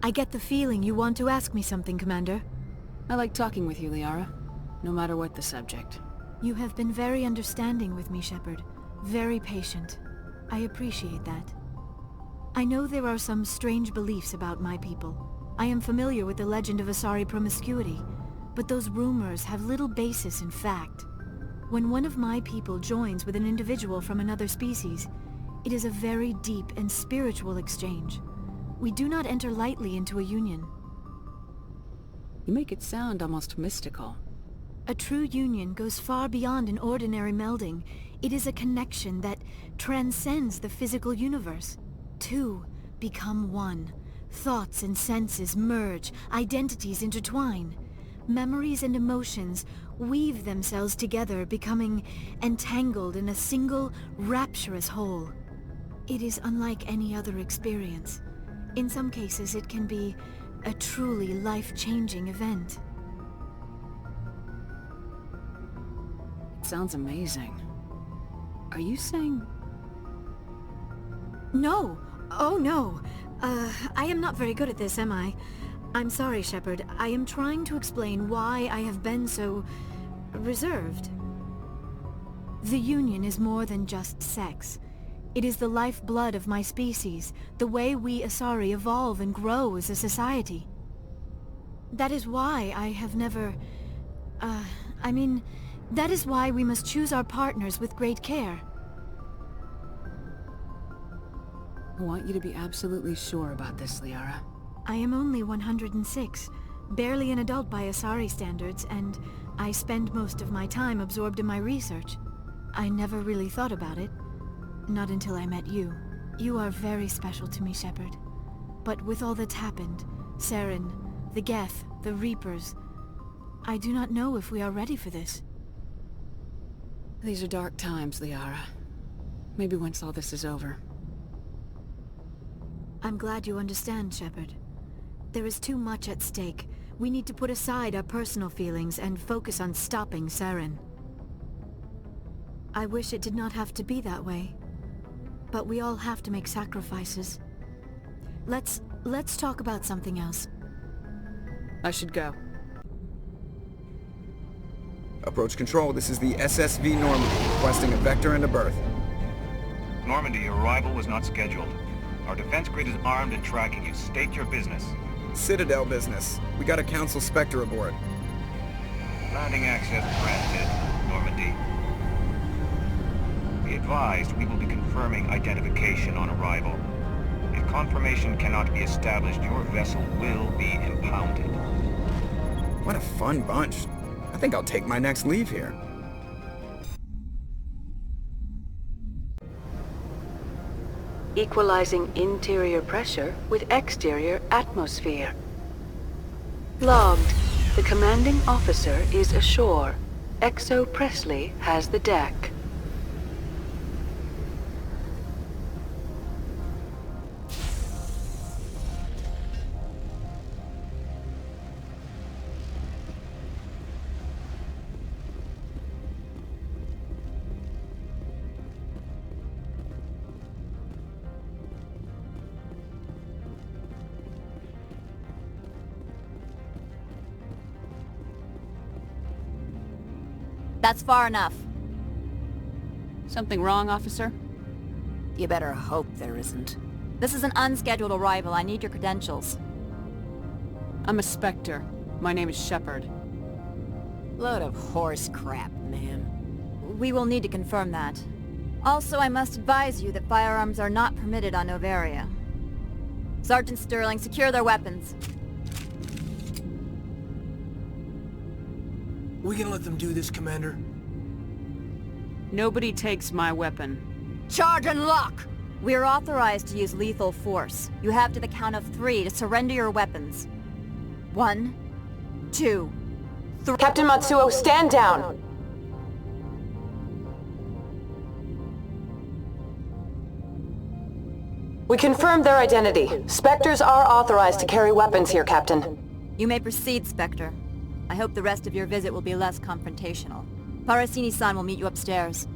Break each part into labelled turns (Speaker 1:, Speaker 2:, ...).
Speaker 1: I get the feeling you want to ask me something, Commander.
Speaker 2: I like talking with you, Liara. No matter what the subject.
Speaker 1: You have been very understanding with me, Shepard. Very patient. I appreciate that. I know there are some strange beliefs about my people. I am familiar with the legend of Asari promiscuity, but those rumors have little basis in fact. When one of my people joins with an individual from another species, it is a very deep and spiritual exchange. We do not enter lightly into a union.
Speaker 2: You make it sound almost mystical.
Speaker 1: A true union goes far beyond an ordinary melding. It is a connection that transcends the physical universe. Two become one. Thoughts and senses merge, identities intertwine. Memories and emotions weave themselves together, becoming entangled in a single, rapturous whole. It is unlike any other experience. In some cases, it can be a truly life-changing event.
Speaker 2: It sounds amazing. Are you saying...
Speaker 1: No! Oh no! I am not very good at this, am I? I'm sorry, Shepard. I am trying to explain why I have been so... reserved. The Union is more than just sex. It is the lifeblood of my species, the way we Asari evolve and grow as a society. That is why I have never... that is why we must choose our partners with great care.
Speaker 2: I want you to be absolutely sure about this, Liara.
Speaker 1: I am only 106, barely an adult by Asari standards, and I spend most of my time absorbed in my research. I never really thought about it. Not until I met you. You are very special to me, Shepard. But with all that's happened, Saren, the Geth, the Reapers, I do not know if we are ready for this.
Speaker 2: These are dark times, Liara. Maybe once all this is over.
Speaker 1: I'm glad you understand, Shepard. There is too much at stake. We need to put aside our personal feelings and focus on stopping Saren. I wish it did not have to be that way. But we all have to make sacrifices. Let's talk about something else.
Speaker 2: I should go.
Speaker 3: Approach control, this is the SSV Normandy, requesting a vector and a berth.
Speaker 4: Normandy, your arrival was not scheduled. Our defense grid is armed and tracking you. State your business.
Speaker 3: Citadel business. We got a Council Spectre aboard.
Speaker 4: Landing access granted, Normandy. Be advised, we will be confirming identification on arrival. If confirmation cannot be established, your vessel will be impounded.
Speaker 3: What a fun bunch. I think I'll take my next leave here.
Speaker 5: Equalizing interior pressure with exterior atmosphere. Logged. The commanding officer is ashore. Exo Presley has the deck.
Speaker 6: That's far enough.
Speaker 2: Something wrong, officer?
Speaker 6: You better hope there isn't. This is an unscheduled arrival. I need your credentials.
Speaker 2: I'm a Spectre. My name is Shepard.
Speaker 6: Load of horse crap, man. We will need to confirm that. Also, I must advise you that firearms are not permitted on Noveria. Sergeant Sterling, secure their weapons.
Speaker 7: We gonna let them do this, Commander?
Speaker 2: Nobody takes my weapon.
Speaker 6: Charge and lock! We are authorized to use lethal force. You have to the count of 3 to surrender your weapons. 1, 2, 3...
Speaker 5: Captain Matsuo, stand down! We confirmed their identity. Spectres are authorized to carry weapons here, Captain.
Speaker 6: You may proceed, Spectre. I hope the rest of your visit will be less confrontational. Parasini-san will meet you upstairs.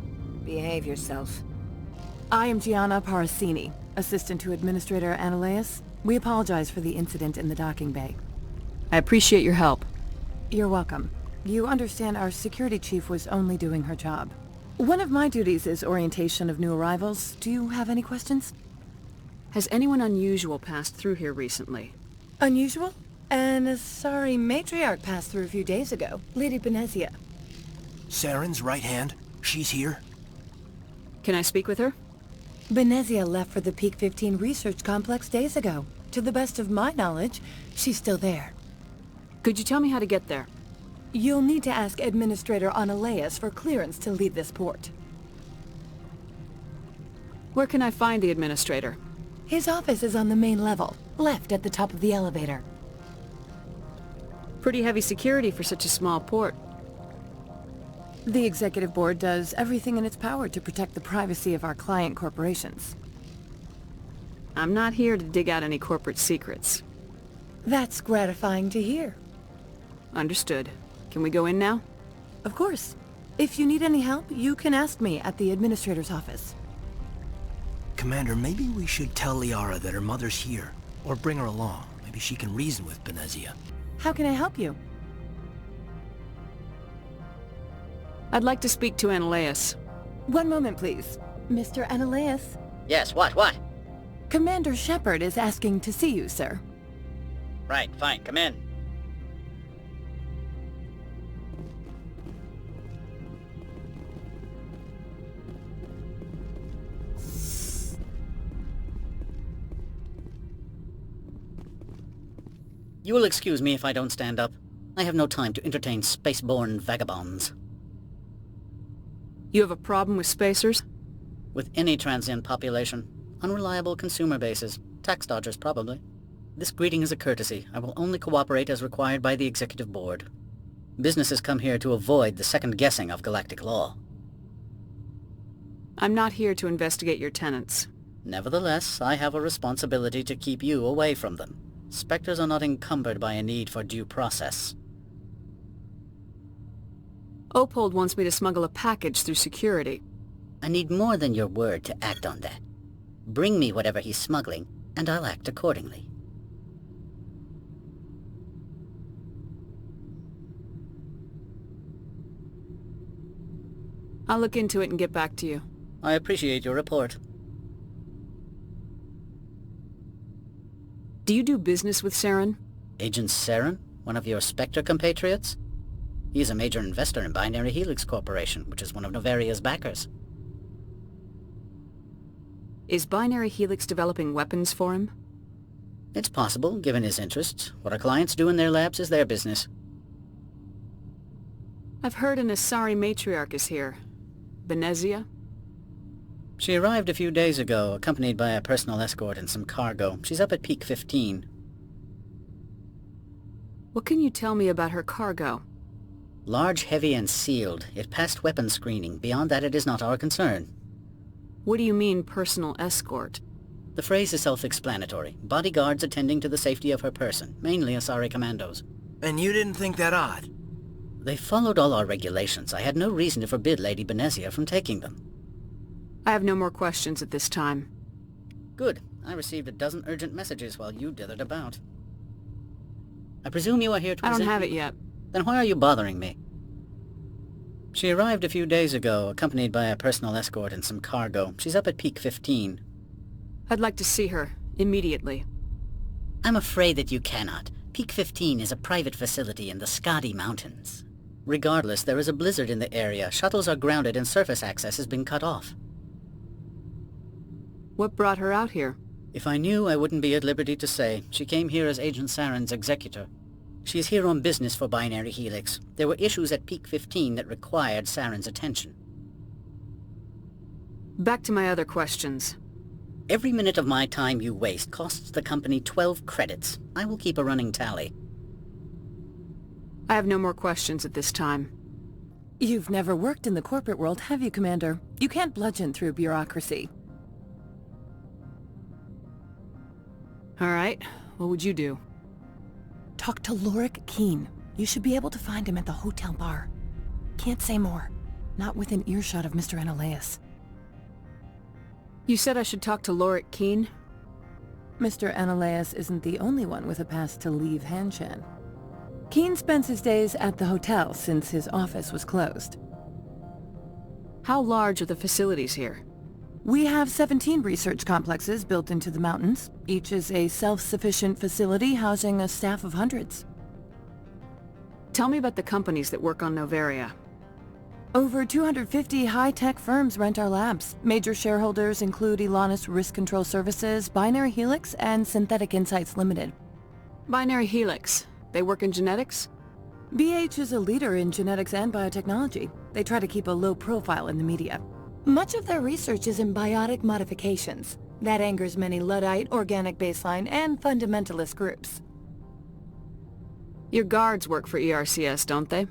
Speaker 8: Behave yourself.
Speaker 9: I am Gianna Parasini.
Speaker 8: Assistant to Administrator Ananias. We apologize for the incident in the docking bay.
Speaker 2: I appreciate your help.
Speaker 8: You're welcome. You understand our security chief was only doing her job. One of my duties is orientation of new arrivals. Do you have any questions?
Speaker 2: Has anyone unusual passed through here recently?
Speaker 8: Unusual? And a sorry matriarch passed through a few days ago. Lady Benezia.
Speaker 7: Saren's right hand. She's here.
Speaker 2: Can I speak with her?
Speaker 8: Benezia left for the Peak 15 research complex days ago. To the best of my knowledge, she's still there.
Speaker 2: Could you tell me how to get there?
Speaker 8: You'll need to ask Administrator Ananias for clearance to leave this port.
Speaker 2: Where can I find the Administrator?
Speaker 8: His office is on the main level, left at the top of the elevator.
Speaker 2: Pretty heavy security for such a small port.
Speaker 8: The Executive Board does everything in its power to protect the privacy of our client corporations.
Speaker 2: I'm not here to dig out any corporate secrets.
Speaker 8: That's gratifying to hear.
Speaker 2: Understood. Can we go in now?
Speaker 8: Of course. If you need any help, you can ask me at the Administrator's office.
Speaker 7: Commander, maybe we should tell Liara that her mother's here. Or bring her along. Maybe she can reason with Benezia.
Speaker 8: How can I help you?
Speaker 2: I'd like to speak to Ananias.
Speaker 8: One moment, please. Mr. Ananias?
Speaker 9: Yes, what?
Speaker 8: Commander Shepard is asking to see you, sir.
Speaker 9: Right, fine, come in. You will excuse me if I don't stand up. I have no time to entertain spaceborne vagabonds.
Speaker 2: You have a problem with spacers?
Speaker 9: With any transient population. Unreliable consumer bases. Tax dodgers, probably. This greeting is a courtesy. I will only cooperate as required by the Executive Board. Businesses come here to avoid the second guessing of galactic law.
Speaker 2: I'm not here to investigate your tenants.
Speaker 9: Nevertheless, I have a responsibility to keep you away from them. Spectres are not encumbered by a need for due process.
Speaker 2: Opold wants me to smuggle a package through security.
Speaker 9: I need more than your word to act on that. Bring me whatever he's smuggling, and I'll act accordingly.
Speaker 2: I'll look into it and get back to you.
Speaker 9: I appreciate your report.
Speaker 2: Do you do business with Saren?
Speaker 9: Agent Saren? One of your Spectre compatriots? He is a major investor in Binary Helix Corporation, which is one of Noveria's backers.
Speaker 2: Is Binary Helix developing weapons for him?
Speaker 9: It's possible, given his interests. What our clients do in their labs is their business.
Speaker 2: I've heard an Asari matriarch is here. Benezia?
Speaker 9: She arrived a few days ago, accompanied by a personal escort and some cargo. She's up at Peak 15.
Speaker 2: What can you tell me about her cargo?
Speaker 9: Large, heavy, and sealed. It passed weapons screening. Beyond that, it is not our concern.
Speaker 2: What do you mean, personal escort?
Speaker 9: The phrase is self-explanatory. Bodyguards attending to the safety of her person, mainly Asari commandos.
Speaker 7: And you didn't think that odd?
Speaker 9: They followed all our regulations. I had no reason to forbid Lady Benezia from taking them.
Speaker 2: I have no more questions at this time.
Speaker 9: Good. I received a dozen urgent messages while you dithered about. I presume you are here to
Speaker 2: I don't
Speaker 9: present
Speaker 2: have
Speaker 9: me?
Speaker 2: it yet.
Speaker 9: Then why are you bothering me? She arrived a few days ago, accompanied by a personal escort and some cargo. She's up at Peak 15.
Speaker 2: I'd like to see her, immediately.
Speaker 9: I'm afraid that you cannot. Peak 15 is a private facility in the Skadi Mountains. Regardless, there is a blizzard in the area. Shuttles are grounded and surface access has been cut off.
Speaker 2: What brought her out here?
Speaker 9: If I knew, I wouldn't be at liberty to say. She came here as Agent Saren's executor. She is here on business for Binary Helix. There were issues at Peak 15 that required Saren's attention.
Speaker 2: Back to my other questions.
Speaker 9: Every minute of my time you waste costs the company 12 credits. I will keep a running tally.
Speaker 2: I have no more questions at this time.
Speaker 8: You've never worked in the corporate world, have you, Commander? You can't bludgeon through bureaucracy.
Speaker 2: All right. What would you do?
Speaker 8: Talk to Lorik Keen. You should be able to find him at the hotel bar. Can't say more. Not within earshot of Mr. Ananias.
Speaker 2: You said I should talk to Lorik Keene?
Speaker 8: Mr. Ananias isn't the only one with a pass to leave Hanshan. Keene spends his days at the hotel since his office was closed.
Speaker 2: How large are the facilities here?
Speaker 8: We have 17 research complexes built into the mountains. Each is a self-sufficient facility housing a staff of hundreds.
Speaker 2: Tell me about the companies that work on Noveria.
Speaker 8: Over 250 high-tech firms rent our labs. Major shareholders include Elanus Risk Control Services, Binary Helix, and Synthetic Insights Limited.
Speaker 2: Binary Helix. They work in genetics?
Speaker 8: BH is a leader in genetics and biotechnology. They try to keep a low profile in the media. Much of their research is in biotic modifications. That angers many Luddite, organic baseline, and fundamentalist groups.
Speaker 2: Your guards work for ERCS, don't they?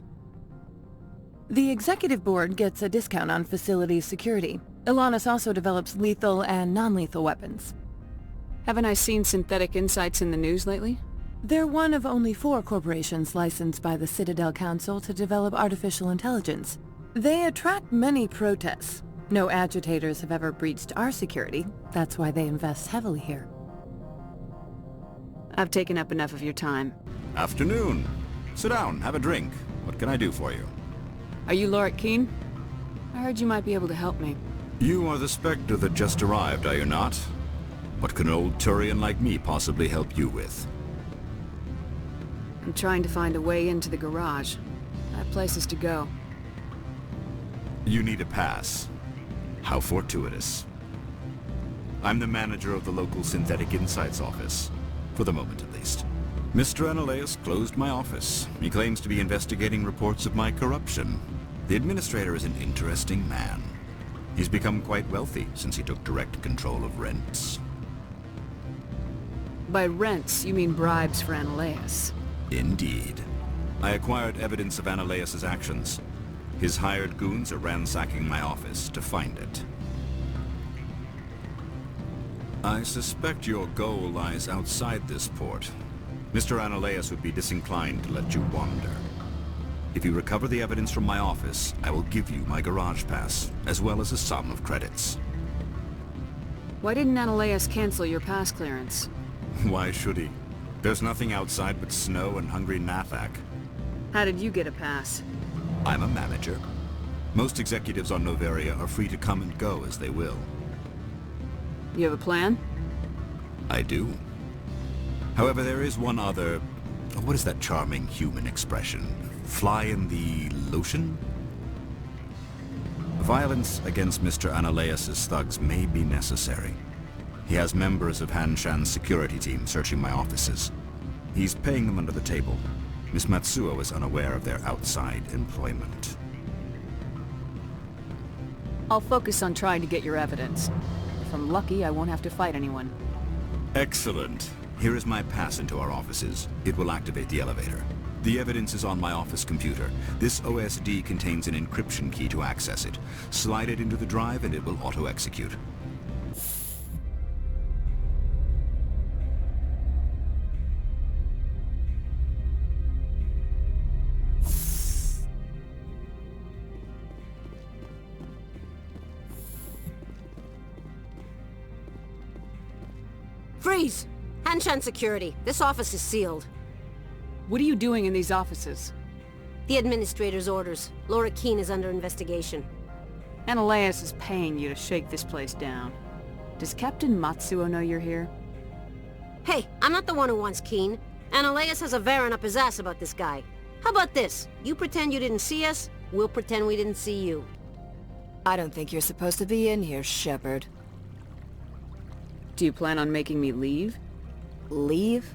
Speaker 8: The executive board gets a discount on facility security. Elanus also develops lethal and non-lethal weapons.
Speaker 2: Haven't I seen Synthetic Insights in the news lately?
Speaker 8: They're one of only 4 corporations licensed by the Citadel Council to develop artificial intelligence. They attract many protests. No agitators have ever breached our security. That's why they invest heavily here.
Speaker 2: I've taken up enough of your time.
Speaker 10: Afternoon. Sit down, have a drink. What can I do for you?
Speaker 2: Are you Lorik Keene? I heard you might be able to help me.
Speaker 10: You are the Spectre that just arrived, are you not? What can an old Turian like me possibly help you with?
Speaker 2: I'm trying to find a way into the garage. I have places to go.
Speaker 10: You need a pass. How fortuitous. I'm the manager of the local Synthetic Insights office. For the moment, at least. Mr. Ananias closed my office. He claims to be investigating reports of my corruption. The administrator is an interesting man. He's become quite wealthy since he took direct control of rents.
Speaker 2: By rents, you mean bribes for Ananias.
Speaker 10: Indeed. I acquired evidence of Ananias' actions. His hired goons are ransacking my office to find it. I suspect your goal lies outside this port. Mr. Ananias would be disinclined to let you wander. If you recover the evidence from my office, I will give you my garage pass, as well as a sum of credits.
Speaker 2: Why didn't Ananias cancel your pass clearance?
Speaker 10: Why should he? There's nothing outside but snow and hungry Nathak.
Speaker 2: How did you get a pass?
Speaker 10: I'm a manager. Most executives on Noveria are free to come and go as they will.
Speaker 2: You have a plan?
Speaker 10: I do. However, there is one other... What is that charming human expression? Fly in the lotion? Violence against Mr. Ananias' thugs may be necessary. He has members of Hanshan's security team searching my offices. He's paying them under the table. Miss Matsuo is unaware of their outside employment.
Speaker 2: I'll focus on trying to get your evidence. If I'm lucky, I won't have to fight anyone.
Speaker 10: Excellent. Here is my pass into our offices. It will activate the elevator. The evidence is on my office computer. This OSD contains an encryption key to access it. Slide it into the drive and it will auto-execute.
Speaker 11: Freeze! Hanshan security. This office is sealed.
Speaker 2: What are you doing in these offices?
Speaker 11: The administrator's orders. Lorik Keene is under investigation.
Speaker 2: Ananias is paying you to shake this place down. Does Captain Matsuo know you're here?
Speaker 11: Hey, I'm not the one who wants Keene. Ananias has a Varen up his ass about this guy. How about this? You pretend you didn't see us, we'll pretend we didn't see you.
Speaker 12: I don't think you're supposed to be in here, Shepard.
Speaker 2: Do you plan on making me leave?
Speaker 12: Leave?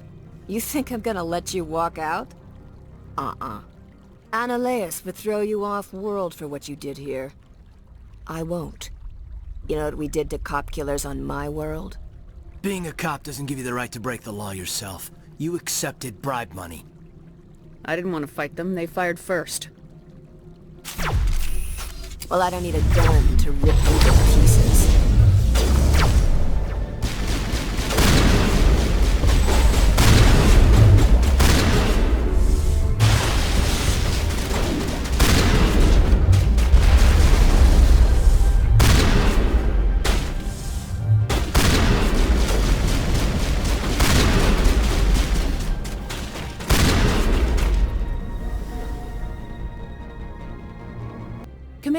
Speaker 12: You think I'm gonna let you walk out? Ananias would throw you off-world for what you did here. I won't. You know what we did to cop killers on my world?
Speaker 7: Being a cop doesn't give you the right to break the law yourself. You accepted bribe money.
Speaker 2: I didn't want to fight them. They fired first.
Speaker 12: Well, I don't need a gun to rip them to pieces.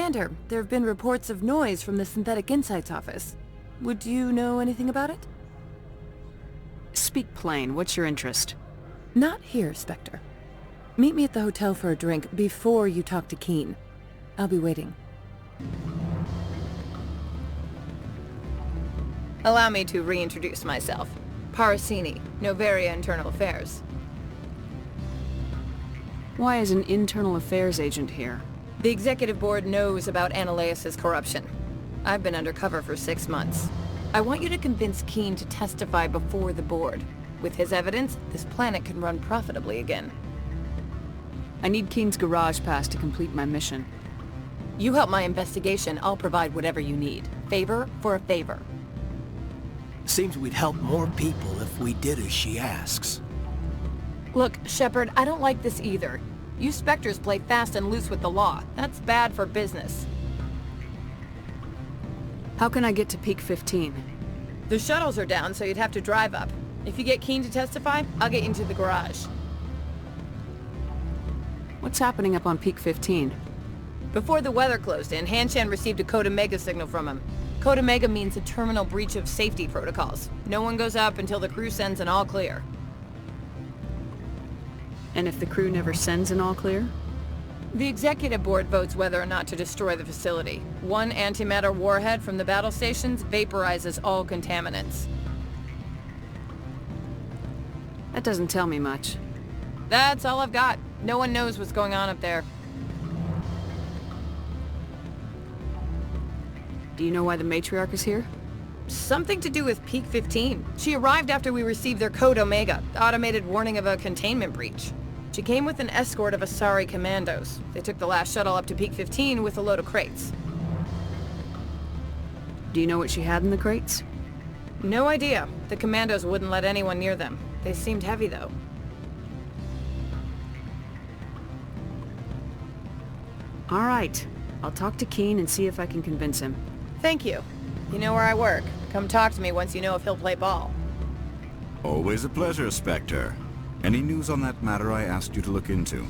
Speaker 8: Commander, there have been reports of noise from the Synthetic Insights office. Would you know anything about it?
Speaker 2: Speak plain. What's your interest?
Speaker 8: Not here, Spectre. Meet me at the hotel for a drink before you talk to Keen. I'll be waiting.
Speaker 12: Allow me to reintroduce myself. Parasini, Noveria Internal Affairs.
Speaker 2: Why is an internal affairs agent here?
Speaker 12: The Executive Board knows about Ananias' corruption. I've been undercover for 6 months. I want you to convince Keen to testify before the board. With his evidence, this planet can run profitably again.
Speaker 2: I need Keen's garage pass to complete my mission.
Speaker 12: You help my investigation, I'll provide whatever you need. Favor for a favor.
Speaker 7: Seems we'd help more people if we did as she asks.
Speaker 12: Look, Shepard, I don't like this either. You Spectres play fast and loose with the law. That's bad for business.
Speaker 2: How can I get to Peak 15?
Speaker 12: The shuttles are down, so you'd have to drive up. If you get Keen to testify, I'll get you into the garage.
Speaker 2: What's happening up on Peak 15?
Speaker 12: Before the weather closed in, Hanshan received a Code Omega signal from him. Code Omega means a terminal breach of safety protocols. No one goes up until the crew sends an all clear.
Speaker 2: And if the crew never sends an all clear?
Speaker 12: The Executive Board votes whether or not to destroy the facility. One antimatter warhead from the battle stations vaporizes all contaminants.
Speaker 2: That doesn't tell me much.
Speaker 12: That's all I've got. No one knows what's going on up there.
Speaker 2: Do you know why the Matriarch is here?
Speaker 12: Something to do with Peak 15. She arrived after we received their Code Omega, automated warning of a containment breach. She came with an escort of Asari commandos. They took the last shuttle up to Peak 15 with a load of crates.
Speaker 2: Do you know what she had in the crates?
Speaker 12: No idea. The commandos wouldn't let anyone near them. They seemed heavy, though.
Speaker 2: All right. I'll talk to Keen and see if I can convince him.
Speaker 12: Thank you. You know where I work. Come talk to me once you know if he'll play ball.
Speaker 10: Always a pleasure, Spectre. Any news on that matter I asked you to look into?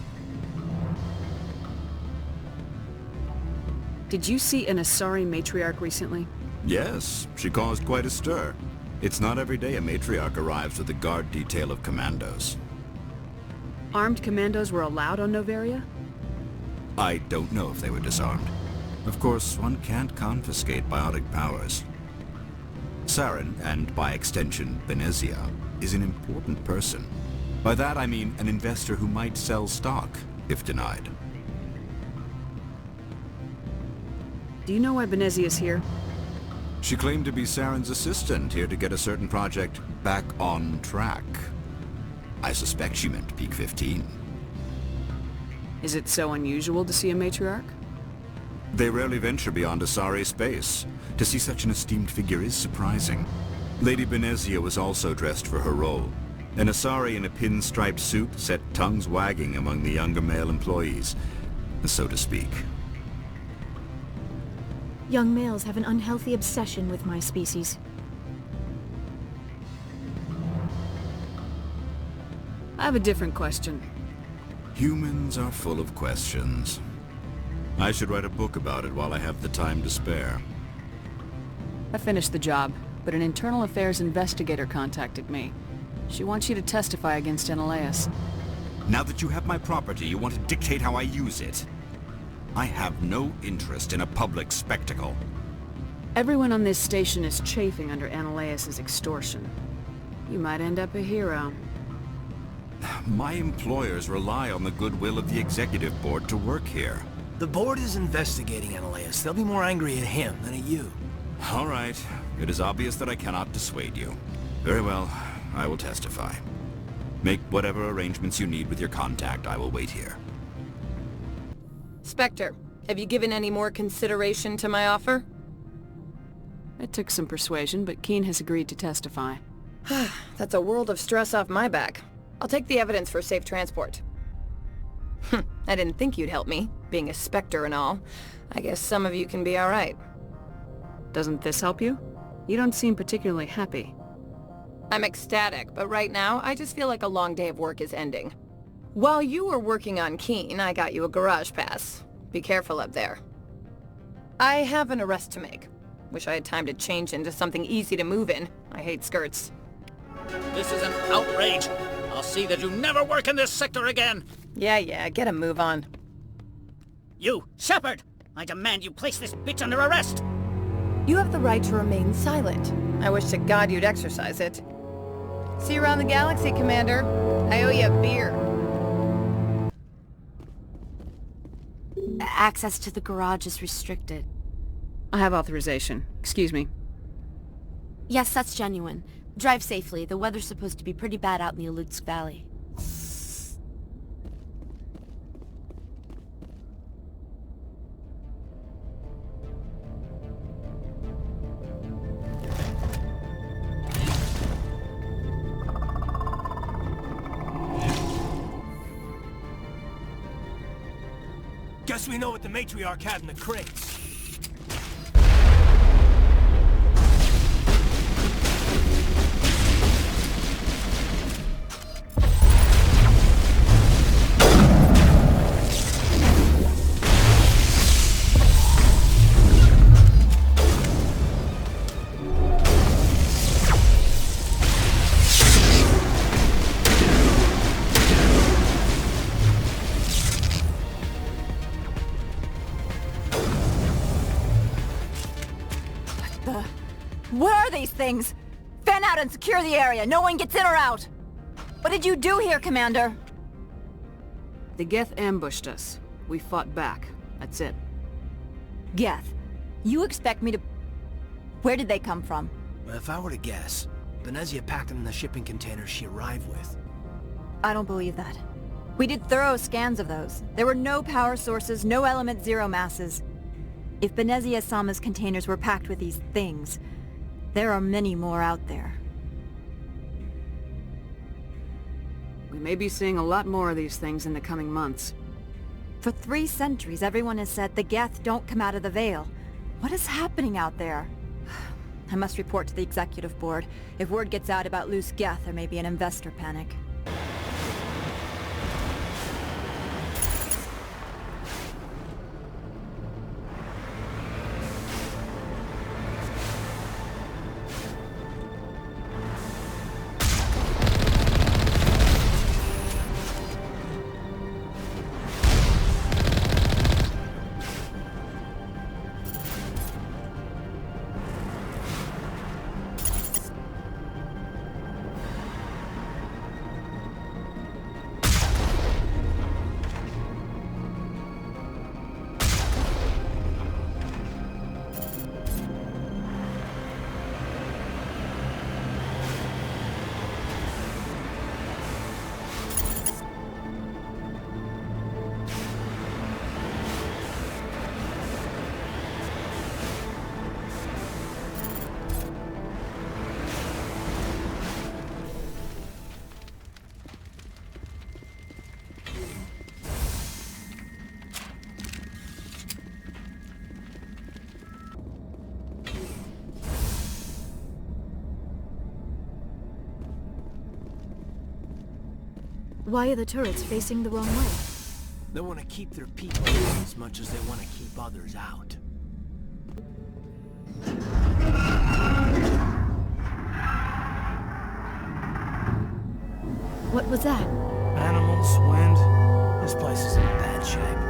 Speaker 2: Did you see an Asari matriarch recently?
Speaker 10: Yes, she caused quite a stir. It's not every day a matriarch arrives with a guard detail of commandos.
Speaker 2: Armed commandos were allowed on Noveria?
Speaker 10: I don't know if they were disarmed. Of course, one can't confiscate biotic powers. Saren, and by extension, Benezia, is an important person. By that I mean an investor who might sell stock, if denied.
Speaker 2: Do you know why Benezia is here?
Speaker 10: She claimed to be Saren's assistant, here to get a certain project back on track. I suspect she meant Peak 15.
Speaker 2: Is it so unusual to see a matriarch?
Speaker 10: They rarely venture beyond Asari space. To see such an esteemed figure is surprising. Lady Benezia was also dressed for her role. An Asari in a pinstriped suit set tongues wagging among the younger male employees, so to speak.
Speaker 1: Young males have an unhealthy obsession with my species.
Speaker 2: I have a different question.
Speaker 10: Humans are full of questions. I should write a book about it while I have the time to spare.
Speaker 2: I finished the job, but an internal affairs investigator contacted me. She wants you to testify against Ananias.
Speaker 10: Now that you have my property, you want to dictate how I use it. I have no interest in a public spectacle.
Speaker 2: Everyone on this station is chafing under Ananias' extortion. You might end up a hero.
Speaker 10: My employers rely on the goodwill of the Executive Board to work here.
Speaker 7: The board is investigating Ananias. They'll be more angry at him than at you.
Speaker 10: All right. It is obvious that I cannot dissuade you. Very well. I will testify. Make whatever arrangements you need with your contact. I will wait here.
Speaker 12: Spectre, have you given any more consideration to my offer?
Speaker 2: It took some persuasion, but Keen has agreed to testify.
Speaker 12: That's a world of stress off my back. I'll take the evidence for safe transport. I didn't think you'd help me, being a Spectre and all. I guess some of you can be alright.
Speaker 2: Doesn't this help you? You don't seem particularly happy.
Speaker 12: I'm ecstatic, but right now, I just feel like a long day of work is ending. While you were working on Keen, I got you a garage pass. Be careful up there. I have an arrest to make. Wish I had time to change into something easy to move in. I hate skirts.
Speaker 9: This is an outrage. I'll see that you never work in this sector again.
Speaker 12: Yeah, get a move on.
Speaker 9: You, Shepard! I demand you place this bitch under arrest!
Speaker 12: You have the right to remain silent. I wish to God you'd exercise it. See you around the galaxy, Commander. I owe you a beer.
Speaker 1: Access to the garage is restricted.
Speaker 2: I have authorization. Excuse me.
Speaker 1: Yes, that's genuine. Drive safely. The weather's supposed to be pretty bad out in the Alutsk Valley.
Speaker 7: Guess we know what the matriarch had in the crates.
Speaker 6: Where are these things? Fan out and secure the area. No one gets in or out. What did you do here, Commander?
Speaker 2: The Geth ambushed us. We fought back. That's it.
Speaker 6: Geth, you expect me to... Where did they come from?
Speaker 7: If I were to guess, Benezia packed them in the shipping containers she arrived with.
Speaker 6: I don't believe that. We did thorough scans of those. There were no power sources, no element zero masses. If Benezia Sama's containers were packed with these things, there are many more out there.
Speaker 2: We may be seeing a lot more of these things in the coming months.
Speaker 6: For 3 centuries, everyone has said the Geth don't come out of the Veil. What is happening out there? I must report to the executive board. If word gets out about loose Geth, there may be an investor panic.
Speaker 1: Why are the turrets facing the wrong way?
Speaker 7: They want to keep their people in as much as they want to keep others out.
Speaker 1: What was that?
Speaker 7: Animals, wind. This place is in bad shape.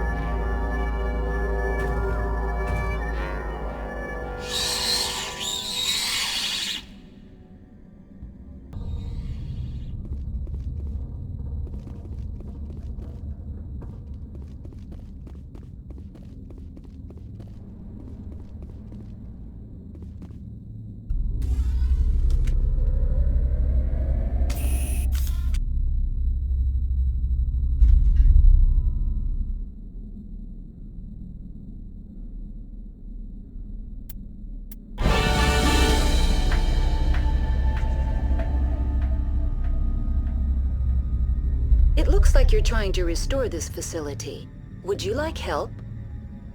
Speaker 5: It looks like you're trying to restore this facility. Would you like help?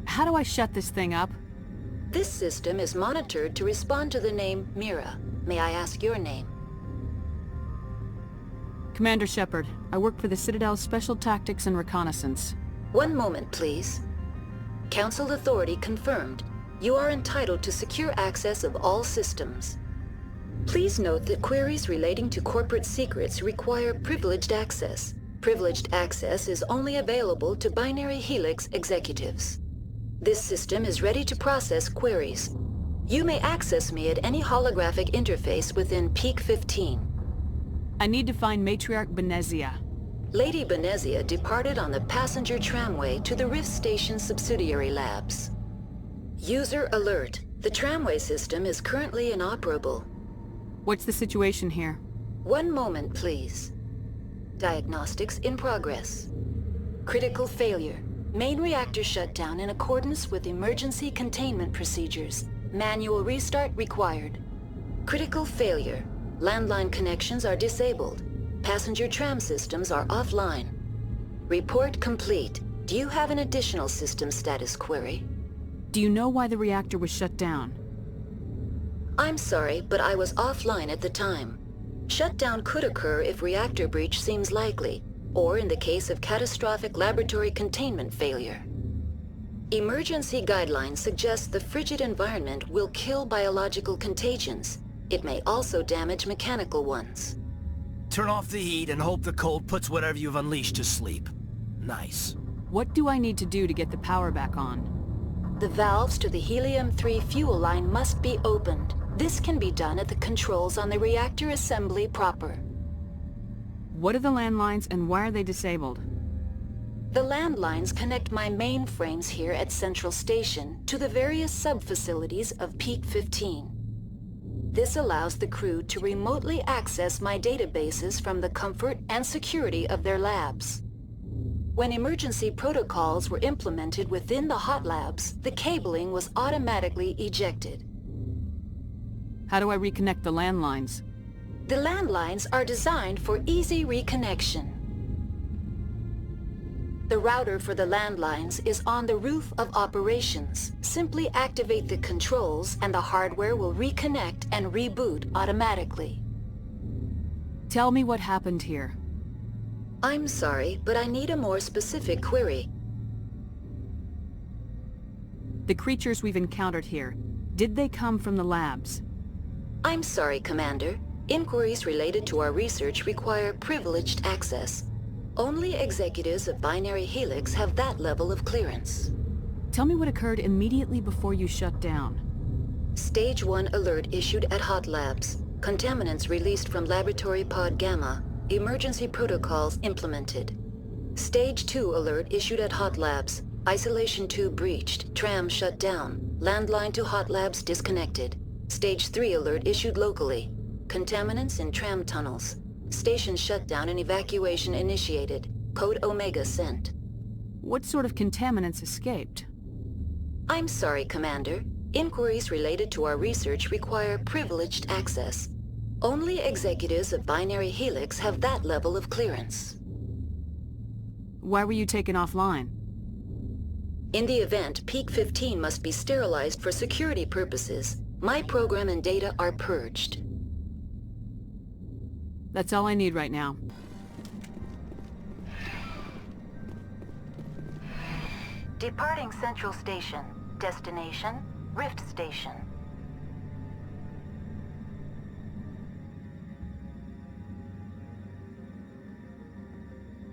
Speaker 2: How do I shut this thing up?
Speaker 5: This system is monitored to respond to the name Mira. May I ask your name?
Speaker 2: Commander Shepard. I work for the Citadel's Special Tactics and Reconnaissance.
Speaker 5: One moment, please. Council authority confirmed. You are entitled to secure access of all systems. Please note that queries relating to corporate secrets require privileged access. Privileged access is only available to Binary Helix executives. This system is ready to process queries. You may access me at any holographic interface within Peak 15.
Speaker 2: I need to find Matriarch Benezia.
Speaker 5: Lady Benezia departed on the passenger tramway to the Rift Station subsidiary labs. User alert. The tramway system is currently inoperable.
Speaker 2: What's the situation here?
Speaker 5: One moment, please. Diagnostics in progress. Critical failure. Main reactor shutdown in accordance with emergency containment procedures. Manual restart required. Critical failure. Landline connections are disabled. Passenger tram systems are offline. Report complete. Do you have an additional system status query?
Speaker 2: Do you know why the reactor was shut down?
Speaker 5: I'm sorry, but I was offline at the time. Shutdown could occur if reactor breach seems likely, or in the case of catastrophic laboratory containment failure. Emergency guidelines suggest the frigid environment will kill biological contagions. It may also damage mechanical ones.
Speaker 7: Turn off the heat and hope the cold puts whatever you've unleashed to sleep. Nice.
Speaker 2: What do I need to do to get the power back on?
Speaker 5: The valves to the helium-3 fuel line must be opened. This can be done at the controls on the reactor assembly proper.
Speaker 2: What are the landlines and why are they disabled?
Speaker 5: The landlines connect my mainframes here at Central Station to the various sub-facilities of Peak 15. This allows the crew to remotely access my databases from the comfort and security of their labs. When emergency protocols were implemented within the hot labs, the cabling was automatically ejected.
Speaker 2: How do I reconnect the landlines?
Speaker 5: The landlines are designed for easy reconnection. The router for the landlines is on the roof of operations. Simply activate the controls and the hardware will reconnect and reboot automatically.
Speaker 2: Tell me what happened here.
Speaker 5: I'm sorry, but I need a more specific query.
Speaker 2: The creatures we've encountered here, did they come from the labs?
Speaker 5: I'm sorry, Commander. Inquiries related to our research require privileged access. Only executives of Binary Helix have that level of clearance.
Speaker 2: Tell me what occurred immediately before you shut down.
Speaker 5: Stage 1 alert issued at Hot Labs. Contaminants released from Laboratory Pod Gamma. Emergency protocols implemented. Stage 2 alert issued at Hot Labs. Isolation tube breached. Tram shut down. Landline to Hot Labs disconnected. Stage 3 alert issued locally. Contaminants in tram tunnels. Station shutdown and evacuation initiated. Code Omega sent.
Speaker 2: What sort of contaminants escaped?
Speaker 5: I'm sorry, Commander. Inquiries related to our research require privileged access. Only executives of Binary Helix have that level of clearance.
Speaker 2: Why were you taken offline?
Speaker 5: In the event, Peak 15 must be sterilized for security purposes. My program and data are purged.
Speaker 2: That's all I need right now.
Speaker 5: Departing Central Station. Destination, Rift Station.